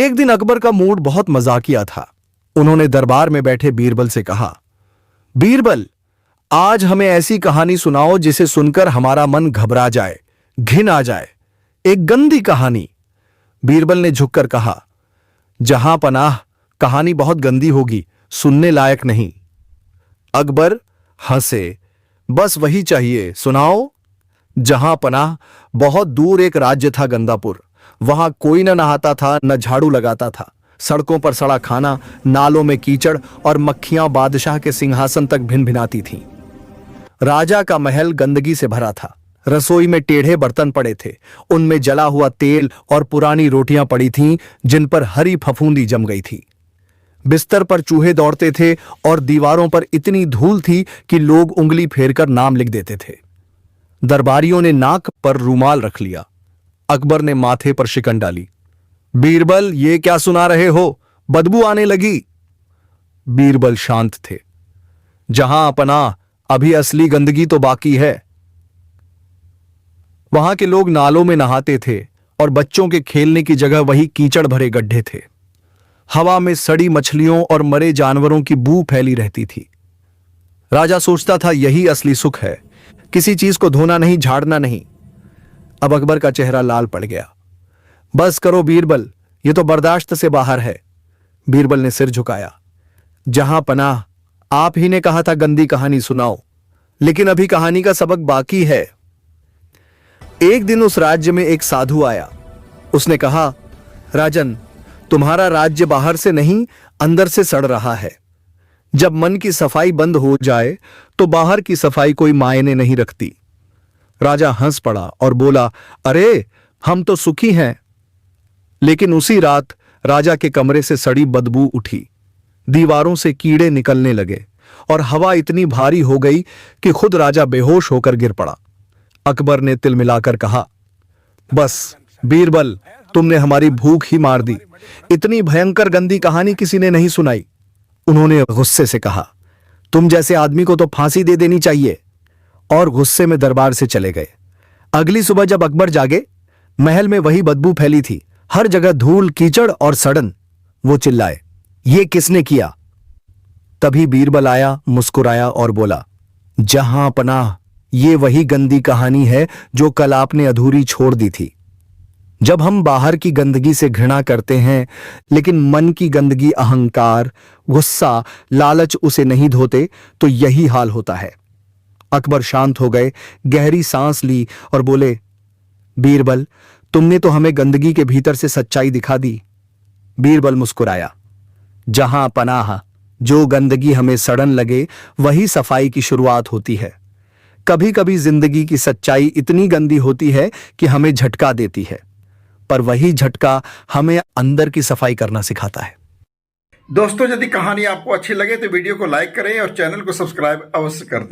एक दिन अकबर का मूड बहुत मजाकिया था। उन्होंने दरबार में बैठे बीरबल से कहा, बीरबल, आज हमें ऐसी कहानी सुनाओ जिसे सुनकर हमारा मन घबरा जाए, घिन आ जाए। एक गंदी कहानी। बीरबल ने झुककर कहा, जहां पनाह, कहानी बहुत गंदी होगी, सुनने लायक नहीं। अकबर हंसे, बस वही चाहिए, सुनाओ। जहां पनाह, बहुत दूर एक राज्य था गंदापुर। वहां कोई न नहाता था, न झाड़ू लगाता था। सड़कों पर सड़ा खाना, नालों में कीचड़ और मक्खियां बादशाह के सिंहासन तक भिन भिनाती थीं। राजा का महल गंदगी से भरा था। रसोई में टेढ़े बर्तन पड़े थे, उनमें जला हुआ तेल और पुरानी रोटियां पड़ी थीं जिन पर हरी फफूंदी जम गई थी। बिस्तर पर चूहे दौड़ते थे और दीवारों पर इतनी धूल थी कि लोग उंगली फेरकर नाम लिख देते थे। दरबारियों ने नाक पर रूमाल रख लिया। अकबर ने माथे पर शिकन डाली। बीरबल, ये क्या सुना रहे हो? बदबू आने लगी। बीरबल शांत थे। जहां अपना, अभी असली गंदगी तो बाकी है। वहां के लोग नालों में नहाते थे और बच्चों के खेलने की जगह वही कीचड़ भरे गड्ढे थे। हवा में सड़ी मछलियों और मरे जानवरों की बू फैली रहती थी। राजा सोचता था यही असली सुख है, किसी चीज को धोना नहीं, झाड़ना नहीं। अब अकबर का चेहरा लाल पड़ गया। बस करो बीरबल, ये तो बर्दाश्त से बाहर है। बीरबल ने सिर झुकाया। जहां पनाह, आप ही ने कहा था गंदी कहानी सुनाओ, लेकिन अभी कहानी का सबक बाकी है। एक दिन उस राज्य में एक साधु आया। उसने कहा, राजन, तुम्हारा राज्य बाहर से नहीं, अंदर से सड़ रहा है। जब मन की सफाई बंद हो जाए तो बाहर की सफाई कोई मायने नहीं रखती। राजा हंस पड़ा और बोला, अरे, हम तो सुखी हैं। लेकिन उसी रात राजा के कमरे से सड़ी बदबू उठी। दीवारों से कीड़े निकलने लगे और हवा इतनी भारी हो गई कि खुद राजा बेहोश होकर गिर पड़ा। अकबर ने तिल मिलाकर कहा, बस बीरबल, तुमने हमारी भूख ही मार दी। इतनी भयंकर गंदी कहानी किसी ने नहीं सुनाई। उन्होंने गुस्से से कहा, तुम जैसे आदमी को तो फांसी दे देनी चाहिए, और गुस्से में दरबार से चले गए। अगली सुबह जब अकबर जागे, महल में वही बदबू फैली थी, हर जगह धूल, कीचड़ और सड़न। वो चिल्लाए, ये किसने किया? तभी बीरबल आया, मुस्कुराया और बोला, जहां पनाह, ये वही गंदी कहानी है जो कल आपने अधूरी छोड़ दी थी। जब हम बाहर की गंदगी से घृणा करते हैं, लेकिन मन की गंदगी, अहंकार, गुस्सा, लालच उसे नहीं धोते, तो यही हाल होता है। अकबर शांत हो गए, गहरी सांस ली और बोले, बीरबल, तुमने तो हमें गंदगी के भीतर से सच्चाई दिखा दी। बीरबल मुस्कुराया। जहां पनाह, जो गंदगी हमें सड़न लगे, वही सफाई की शुरुआत होती है। कभी कभी जिंदगी की सच्चाई इतनी गंदी होती है कि हमें झटका देती है, पर वही झटका हमें अंदर की सफाई करना सिखाता है। दोस्तों, यदि कहानी आपको अच्छी लगे तो वीडियो को लाइक करें और चैनल को सब्सक्राइब अवश्य कर दें।